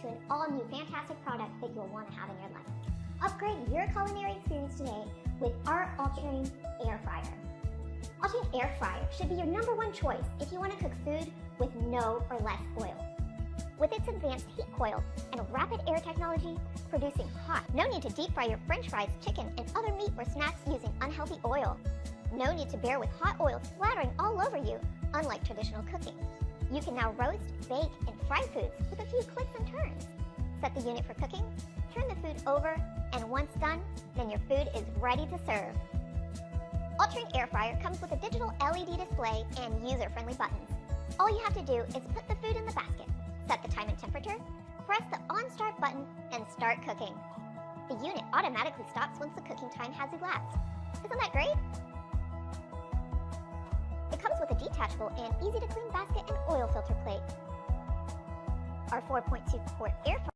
to an all-new fantastic product that you'll want to have in your life. Upgrade your culinary experience today with our All-Train Air Fryer. All-Train Air Fryer should be your #1 choice if you want to cook food with no or less oil. With its advanced heat coil and rapid air technology, producing hot. No need to deep fry your french fries, chicken, and other meat or snacks using unhealthy oil. No need to bear with hot oil splattering all over you, unlike traditional cooking. You can now roast, bake, and fry foods with a few clicks and turns. Set the unit for cooking, turn the food over, and once done, then your food is ready to serve. All-Train Air Fryer comes with a digital LED display and user-friendly buttons. All you have to do is put the food in the basket, set the time and temperature, press the on start button, and start cooking. The unit automatically stops once the cooking time has elapsed. Isn't that great? It comes with a detachable and easy to clean basket and oil filter plate. Our 4.2 quart air fryer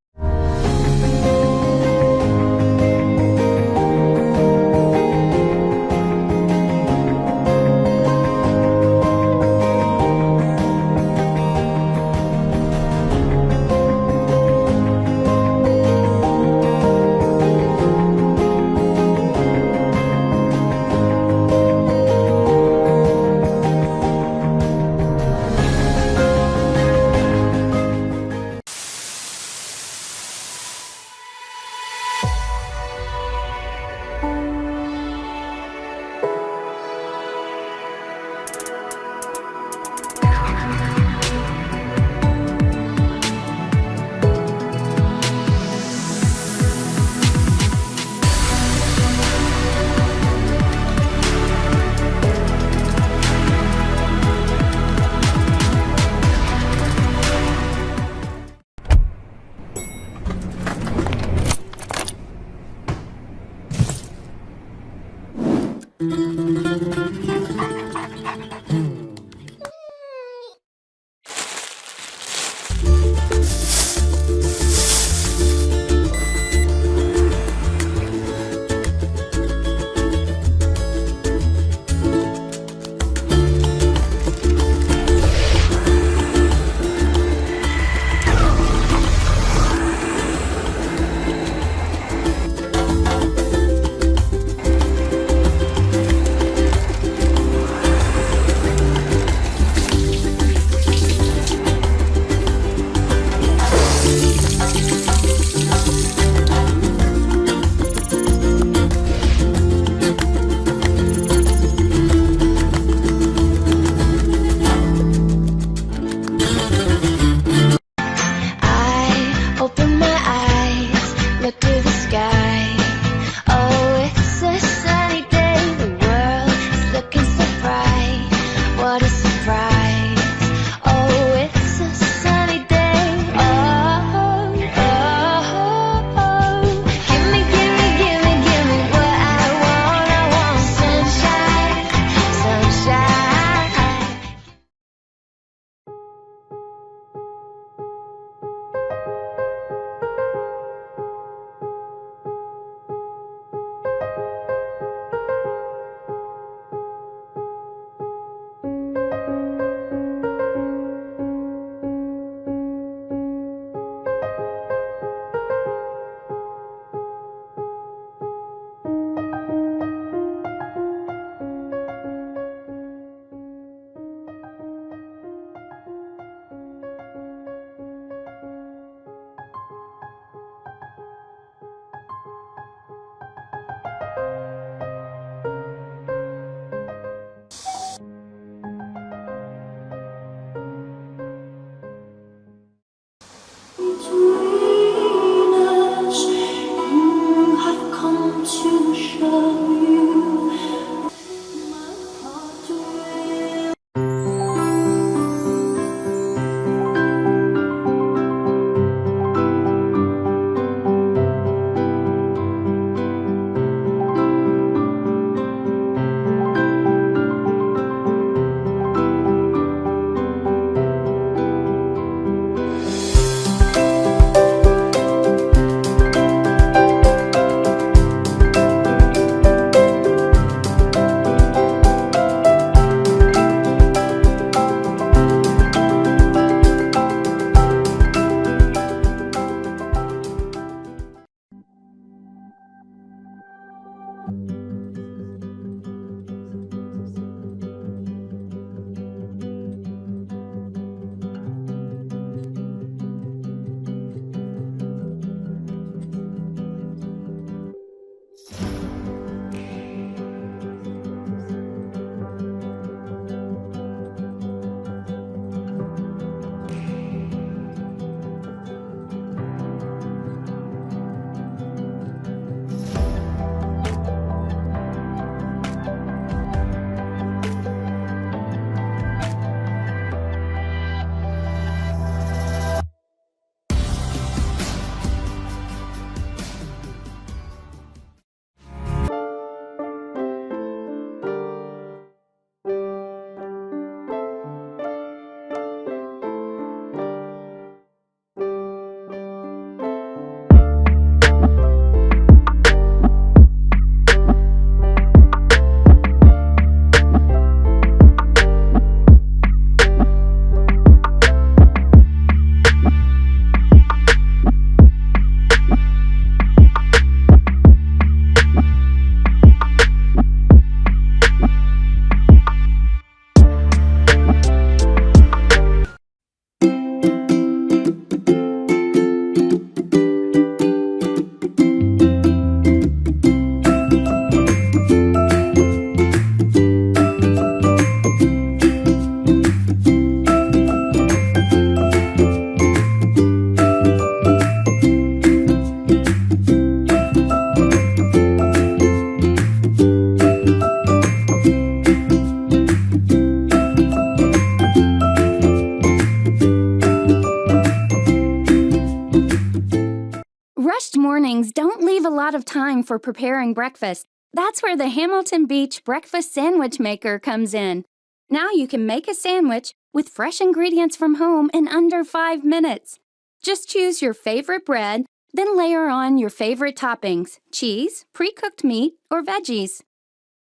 mornings don't leave a lot of time for preparing breakfast. That's where the Hamilton Beach Breakfast Sandwich Maker comes in. Now you can make a sandwich with fresh ingredients from home in under 5 minutes. Just choose your favorite bread, then layer on your favorite toppings, cheese, pre-cooked meat, or veggies.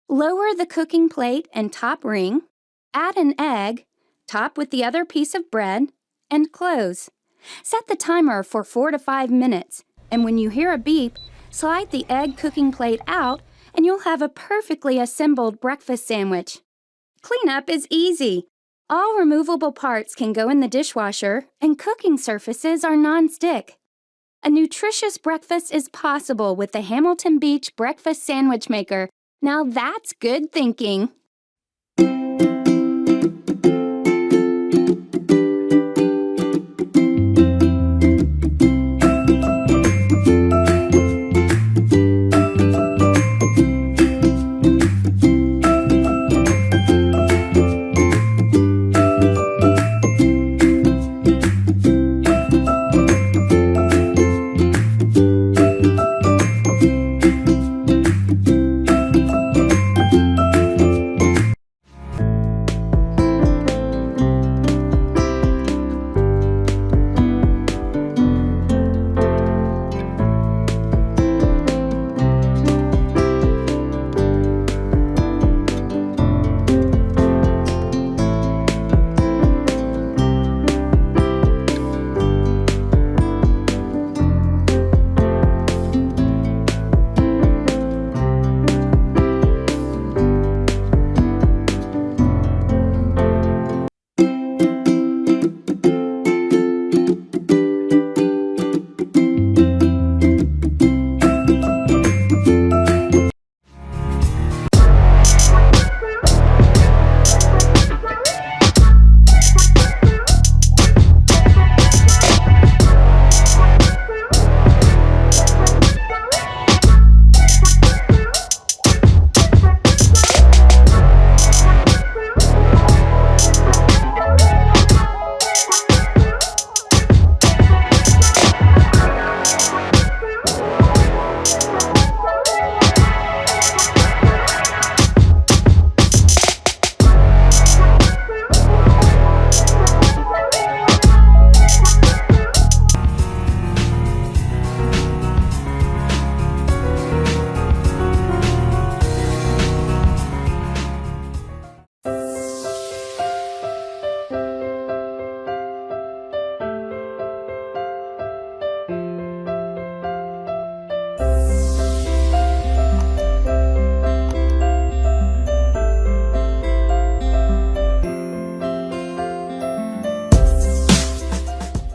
Lower the cooking plate and top ring, add an egg, top with the other piece of bread, and close. Set the timer for 4 to 5 minutes, and when you hear a beep, slide the egg cooking plate out and you'll have a perfectly assembled breakfast sandwich. Cleanup is easy. All removable parts can go in the dishwasher, and cooking surfaces are non-stick. A nutritious breakfast is possible with the Hamilton Beach Breakfast Sandwich Maker. Now that's good thinking.